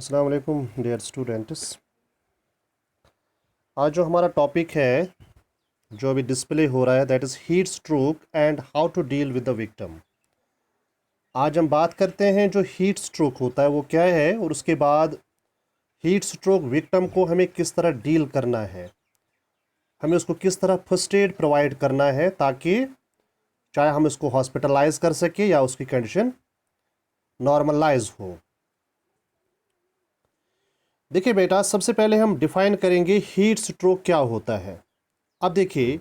अस्सलाम वालेकुम dear students. आज जो हमारा टॉपिक है जो अभी डिस्प्ले हो रहा है that is heat stroke and how to deal with the victim. आज हम बात करते हैं जो हीट स्ट्रोक होता है वो क्या है और उसके बाद हीट स्ट्रोक विक्टिम को हमें किस तरह डील करना है, हमें उसको किस तरह फर्स्ट एड प्रोवाइड करना है ताकि चाहे हम इसको हॉस्पिटलाइज कर सके या उसकी कंडीशन नॉर्मलाइज हो। देखिए बेटा, सबसे पहले हम डिफाइन करेंगे हीट स्ट्रोक क्या होता है। अब देखिए,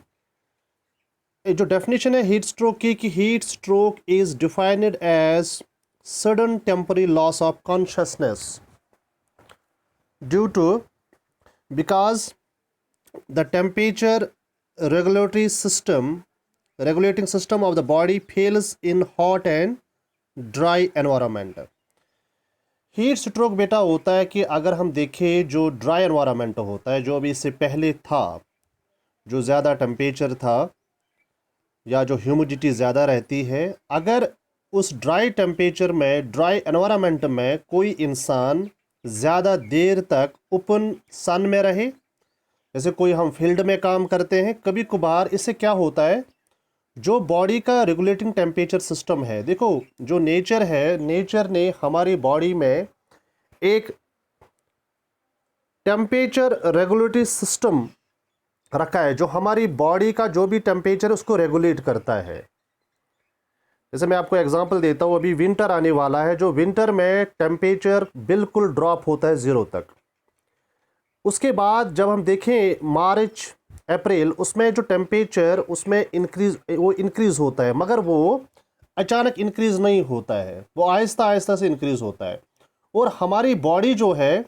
ये जो डेफिनेशन है हीट स्ट्रोक की कि heat stroke is defined as sudden temporary loss of consciousness due to because the temperature regulating system of the body fails in hot and dry environment। Heat stroke बेटा होता है कि अगर हम देखें जो ड्राई एनवायरनमेंट होता है, जो अभी इससे पहले था, जो ज़्यादा टेम्परेचर था या जो ह्यूमिडिटी ज़्यादा रहती है, अगर उस ड्राई टेम्परेचर में, ड्राई एनवायरनमेंट में कोई इंसान ज़्यादा देर तक ओपन सन में रहे, जैसे कोई हम फील्ड में काम करते हैं, कभी कभार इससे क्या होता है, जो बॉडी का रेगुलेटिंग टेम्परेचर सिस्टम है, देखो जो नेचर है, नेचर ने हमारी बॉडी में एक टेम्परेचर रेगुलेटरी सिस्टम रखा है जो हमारी बॉडी का जो भी टेम्परेचर उसको रेगुलेट करता है। जैसे मैं आपको एग्जांपल देता हूँ, अभी विंटर आने वाला है, जो विंटर में टेम्परेचर बिल्कुल ड्रॉप होता है ज़ीरो तक। उसके बाद जब हम देखें मार्च अप्रैल, उसमें जो टेम्परेचर उसमें इंक्रीज़ होता है, मगर वो अचानक इंक्रीज़ नहीं होता है, वो आहिस्ता आहिस्ता से इंक्रीज़ होता है। और हमारी बॉडी जो है,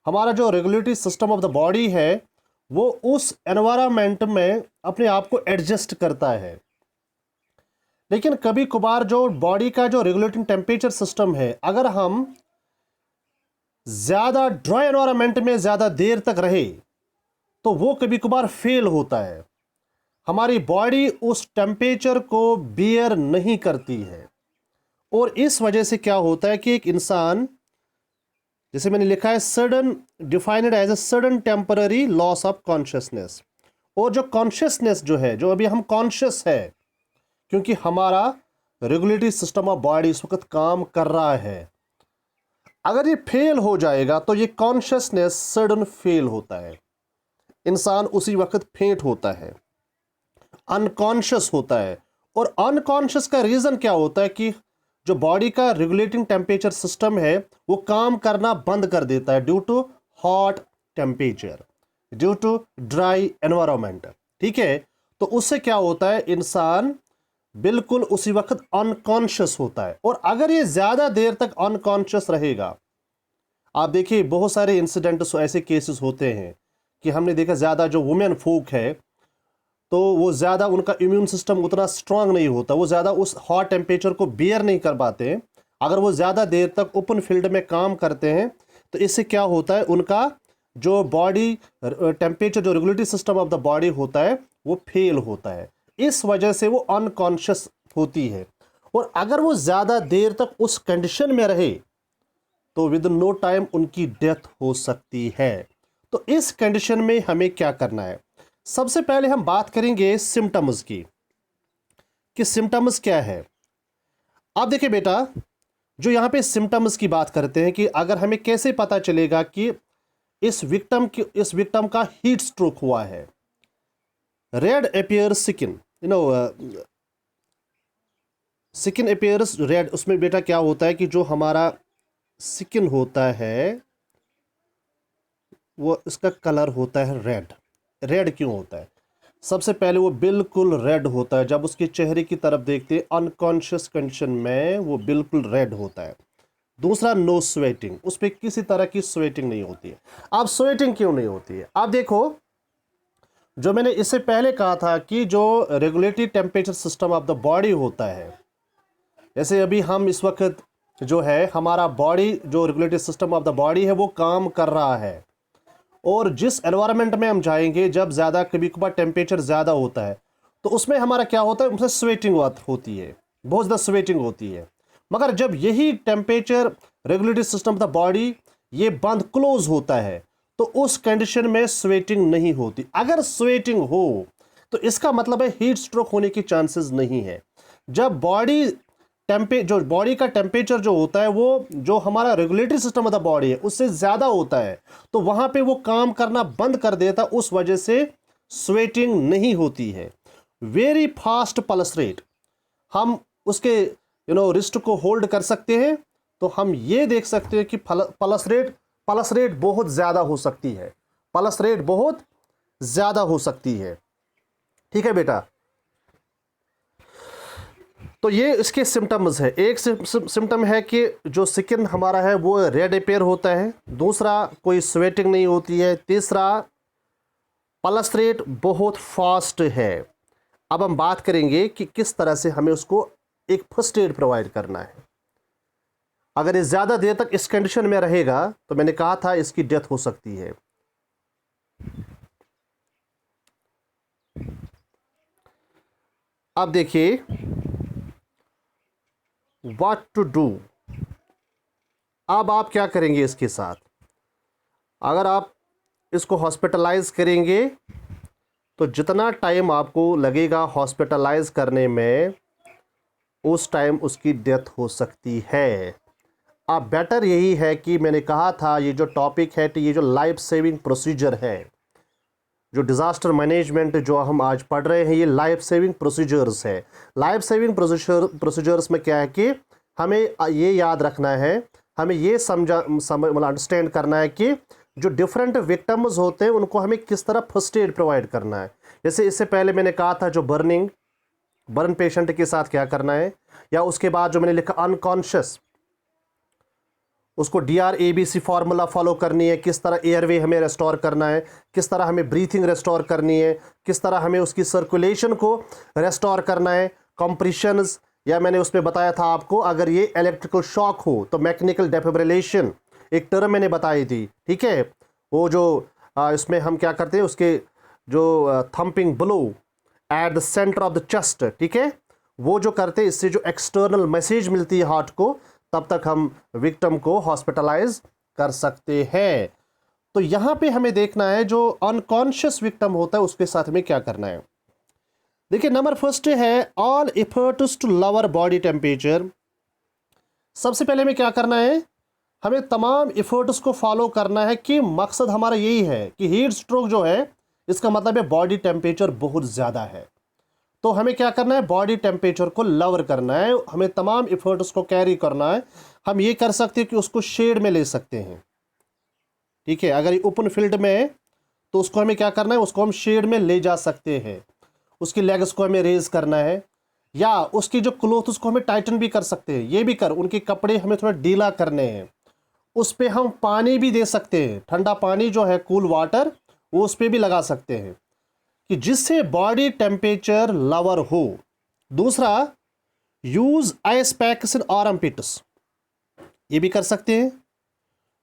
हमारा जो regulatory system of the body है, वो उस एनवायरनमेंट में अपने आप को एडजस्ट करता है। लेकिन कभी कभार जो बॉडी का जो रेगुलेटिंग टेम्परेचर सिस्टम है, अगर हम ज़्यादा ड्राई एनवायरनमेंट में ज़्यादा देर तक रहे तो वो कभी कभार फेल होता है। हमारी बॉडी उस टेम्परेचर को बियर नहीं करती है और इस वजह से क्या होता है कि एक इंसान, जैसे मैंने लिखा है sudden, defined as a sudden temporary loss of consciousness. और जो कॉन्शियसनेस जो है, जो अभी हम कॉन्शियस है, क्योंकि हमारा रेगुलेटरी सिस्टम ऑफ बॉडी इस वक्त काम कर रहा है, अगर ये फेल हो जाएगा तो ये कॉन्शियसनेस सडन फेल होता है, इंसान उसी वक्त फेंट होता है, अनकॉन्शियस होता है। और अनकॉन्शियस का रीज़न क्या होता है कि जो बॉडी का रेगुलेटिंग टेम्परेचर सिस्टम है वो काम करना बंद कर देता है due to hot temperature, due to dry environment. ठीक है, तो उससे क्या होता है, इंसान बिल्कुल उसी वक्त अनकॉन्शियस होता है। और अगर ये ज़्यादा देर तक अनकॉन्शियस रहेगा, आप देखिए बहुत सारे इंसिडेंट्स ऐसे केसेस होते हैं कि हमने देखा ज़्यादा जो वुमेन फोक है तो वो ज़्यादा, उनका इम्यून सिस्टम उतना स्ट्रांग नहीं होता, वो ज़्यादा उस हॉट टेम्परेचर को बियर नहीं कर पाते हैं। अगर वो ज़्यादा देर तक ओपन फील्ड में काम करते हैं तो इससे क्या होता है, उनका जो बॉडी टेम्परेचर, जो regulatory system of the body होता है वो फेल होता है, इस वजह से वो अनकॉन्शियस होती है। और अगर वो ज़्यादा देर तक उस कंडीशन में रहे तो विद नो टाइम उनकी डेथ हो सकती है। तो इस कंडीशन में हमें क्या करना है, सबसे पहले हम बात करेंगे सिम्टम्स की कि सिम्टम्स क्या है। आप देखिए बेटा, जो यहाँ पे सिम्टम्स की बात करते हैं कि अगर हमें कैसे पता चलेगा कि इस विक्टिम का हीट स्ट्रोक हुआ है। Red appears skin, skin appears red, उसमें बेटा क्या होता है कि जो हमारा स्किन होता है वो, इसका कलर होता है रेड। रेड क्यों होता है, सबसे पहले वो बिल्कुल रेड होता है, जब उसके चेहरे की तरफ देखते हैं अनकॉन्शियस कंडीशन में वो बिल्कुल रेड होता है। दूसरा, नो स्वेटिंग, उस पर किसी तरह की स्वेटिंग नहीं होती है। अब स्वेटिंग क्यों नहीं होती है, आप देखो, जो मैंने इससे पहले कहा था कि जो regulatory temperature system of the body होता है, जैसे अभी हम इस वक्त जो है हमारा बॉडी, जो regulatory system of the body है वो काम कर रहा है, और जिस एनवायरनमेंट में हम जाएंगे, जब ज़्यादा कभी कभार टेम्परेचर ज़्यादा होता है तो उसमें हमारा क्या होता है, उसमें स्वेटिंग होती है, बहुत ज़्यादा स्वेटिंग होती है। मगर जब यही temperature regulatory system of the body ये बंद क्लोज होता है, तो उस कंडीशन में स्वेटिंग नहीं होती। अगर स्वेटिंग हो तो इसका मतलब है हीट स्ट्रोक होने की चांसेस नहीं है। जब जो बॉडी का टेम्परेचर जो होता है वो जो हमारा regulatory system of the body है उससे ज़्यादा होता है, तो वहाँ पे वो काम करना बंद कर देता, उस वजह से स्वेटिंग नहीं होती है। वेरी फास्ट पल्स रेट, हम उसके रिस्ट को होल्ड कर सकते हैं, तो हम ये देख सकते हैं कि पल्स रेट बहुत ज़्यादा हो सकती है, पल्स रेट बहुत ज़्यादा हो सकती है। ठीक है बेटा, तो ये इसके सिम्टम्स है। एक सिम्टम है कि जो स्किन हमारा है वो रेड अपेयर होता है, दूसरा कोई स्वेटिंग नहीं होती है, तीसरा पल्स रेट बहुत फास्ट है। अब हम बात करेंगे कि किस तरह से हमें उसको एक फर्स्ट एड प्रोवाइड करना है। अगर ये ज़्यादा देर तक इस कंडीशन में रहेगा तो मैंने कहा था इसकी डेथ हो सकती है। अब देखिए व्हाट टू डू। अब आप क्या करेंगे इसके साथ? अगर आप इसको हॉस्पिटलाइज करेंगे तो जितना टाइम आपको लगेगा हॉस्पिटलाइज करने में, उस टाइम उसकी डेथ हो सकती है। अब बेटर यही है कि मैंने कहा था ये जो टॉपिक है, तो ये जो लाइफ सेविंग प्रोसीजर है, जो डिज़ास्टर मैनेजमेंट जो हम आज पढ़ रहे हैं, ये लाइफ सेविंग प्रोसीजर्स है। लाइफ सेविंग प्रोसीजर्स में क्या है कि हमें ये याद रखना है, हमें ये मतलब अंडरस्टैंड करना है कि जो डिफरेंट विक्टिम्स होते हैं उनको हमें किस तरह फर्स्ट एड प्रोवाइड करना है। जैसे इससे पहले मैंने कहा था जो बर्न पेशेंट के साथ क्या करना है, या उसके बाद जो मैंने लिखा अनकॉन्शियस, उसको DRABC फार्मूला फॉलो करनी है, किस तरह एयरवे हमें रेस्टोर करना है, किस तरह हमें ब्रीथिंग रेस्टोर करनी है, किस तरह हमें उसकी सर्कुलेशन को रेस्टोर करना है, कंप्रेशंस, या मैंने उसमें बताया था आपको अगर ये इलेक्ट्रिकल शॉक हो तो मैकेनिकल डेफिब्रिलेशन, एक टर्म मैंने बताई थी। ठीक है, वो जो इसमें हम क्या करते हैं, उसके जो thumping blow at the centre of the chest, ठीक है, वो जो करते हैं, इससे जो एक्सटर्नल मैसेज मिलती है हार्ट को, तब तक हम विक्टिम को हॉस्पिटलाइज कर सकते हैं। तो यहाँ पे हमें देखना है जो अनकॉन्शियस विक्टिम होता है उसके साथ में क्या करना है। देखिए नंबर फर्स्ट है all efforts to lower body temperature. सबसे पहले हमें क्या करना है, हमें तमाम एफर्ट्स को फॉलो करना है कि मकसद हमारा यही है कि हीट स्ट्रोक जो है इसका मतलब है बॉडी टेम्परेचर बहुत ज़्यादा है, तो हमें क्या करना है, बॉडी टेम्परेचर को लोअर करना है, हमें तमाम एफर्ट्स को कैरी करना है। हम ये कर सकते हैं कि उसको शेड में ले सकते हैं। ठीक है, अगर ये ओपन फील्ड में है तो उसको हमें क्या करना है, उसको हम शेड में ले जा सकते हैं। उसकी लेग्स को हमें रेज करना है, या उसकी जो क्लोथ उसको हमें टाइटन भी कर सकते हैं, ये भी कर, उनके कपड़े हमें थोड़ा ढीला करने हैं। उस पर हम पानी भी दे सकते हैं, ठंडा पानी जो है कूल वाटर, वो उस पर भी लगा सकते हैं कि जिससे बॉडी टेम्परेचर लोअर हो। दूसरा, use ice packs in armpits, ये भी कर सकते हैं।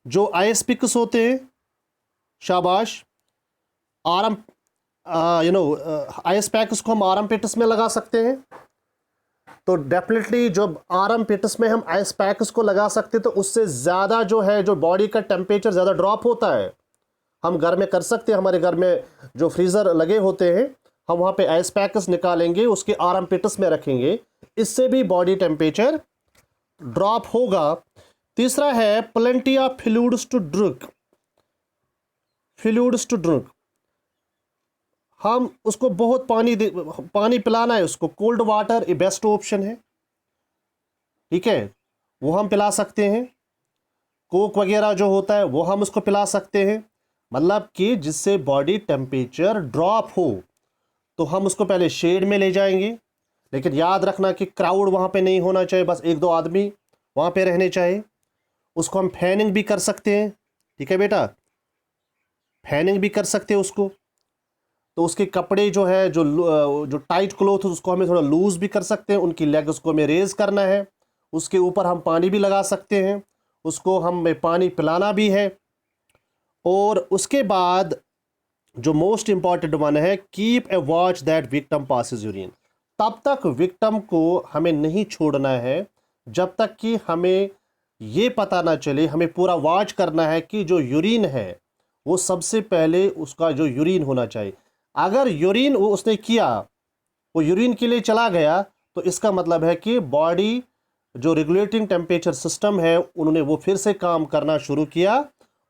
जो आइस पिक्स होते हैं, शाबाश, आर्म आइस पैक्स को हम आर्म पिट्स में लगा सकते हैं। तो डेफिनेटली जब आर्म पिट्स में हम आइस पैक्स को लगा सकते हैं तो उससे ज़्यादा जो है जो बॉडी का टेम्परेचर ज़्यादा ड्रॉप होता है। हम घर में कर सकते हैं, हमारे घर में जो फ्रीज़र लगे होते हैं, हम वहाँ पे आइस पैक्स निकालेंगे, उसके आर्म पिट्स में रखेंगे, इससे भी बॉडी टेम्परेचर ड्रॉप होगा। तीसरा है plenty of fluids to drink, हम उसको बहुत पानी पिलाना है उसको, कोल्ड वाटर ये बेस्ट ऑप्शन है। ठीक है, वो हम पिला सकते हैं। कोक वगैरह जो होता है वो हम उसको पिला सकते हैं, मतलब कि जिससे बॉडी टेम्परेचर ड्रॉप हो। तो हम उसको पहले शेड में ले जाएंगे, लेकिन याद रखना कि क्राउड वहाँ पे नहीं होना चाहिए, बस 1-2 आदमी वहाँ पे रहने चाहिए। उसको हम फैनिंग भी कर सकते हैं। ठीक है बेटा, फैनिंग भी कर सकते हैं उसको। तो उसके कपड़े जो है जो टाइट क्लोथ उसको हमें थोड़ा लूज़ भी कर सकते हैं, उनकी लेग उसको हमें रेज करना है, उसके ऊपर हम पानी भी लगा सकते हैं, उसको हम पानी पिलाना भी है। और उसके बाद जो मोस्ट इम्पॉर्टेंट वन है, keep a watch that victim passes urine. तब तक विक्टिम को हमें नहीं छोड़ना है जब तक कि हमें ये पता ना चले, हमें पूरा वॉच करना है कि जो यूरिन है वो सबसे पहले उसका जो यूरिन होना चाहिए। अगर यूरिन वो उसने किया, वो यूरिन के लिए चला गया, तो इसका मतलब है कि बॉडी जो रेगुलेटिंग टेम्परेचर सिस्टम है उन्होंने वो फिर से काम करना शुरू किया,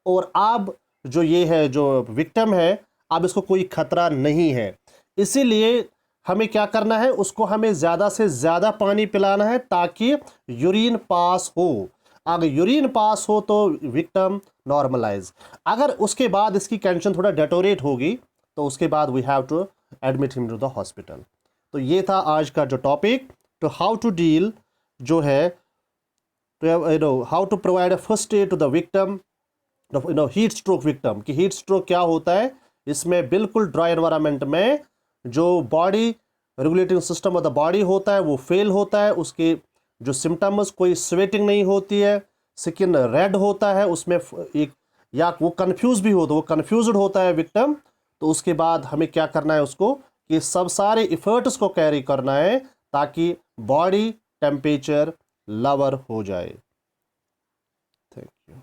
और अब जो ये है जो विक्टिम है, अब इसको कोई खतरा नहीं है। इसीलिए हमें क्या करना है, उसको हमें ज़्यादा से ज़्यादा पानी पिलाना है ताकि यूरिन पास हो। अगर यूरिन पास हो तो विक्टिम नॉर्मलाइज। अगर उसके बाद इसकी कंडीशन थोड़ा डेटोरेट होगी तो उसके बाद we have to admit him to the hospital. तो ये था आज का जो टॉपिक, तो हाउ टू डील जो है, how to provide a first aid to the victim, heat stroke victim. कि हीट स्ट्रोक क्या होता है, इसमें बिल्कुल ड्राई एनवायरनमेंट में जो body regulating system of the body होता है वो फेल होता है, उसके जो सिम्टम्स, कोई स्वेटिंग नहीं होती है, स्किन रेड होता है, उसमें एक या वो कंफ्यूज भी हो, तो वो कंफ्यूज्ड होता है विक्टिम। तो उसके बाद हमें क्या करना है, उसको कि सब सारे इफर्ट्स को कैरी करना है ताकि बॉडी टेम्परेचर लोअर हो जाए। Thank you.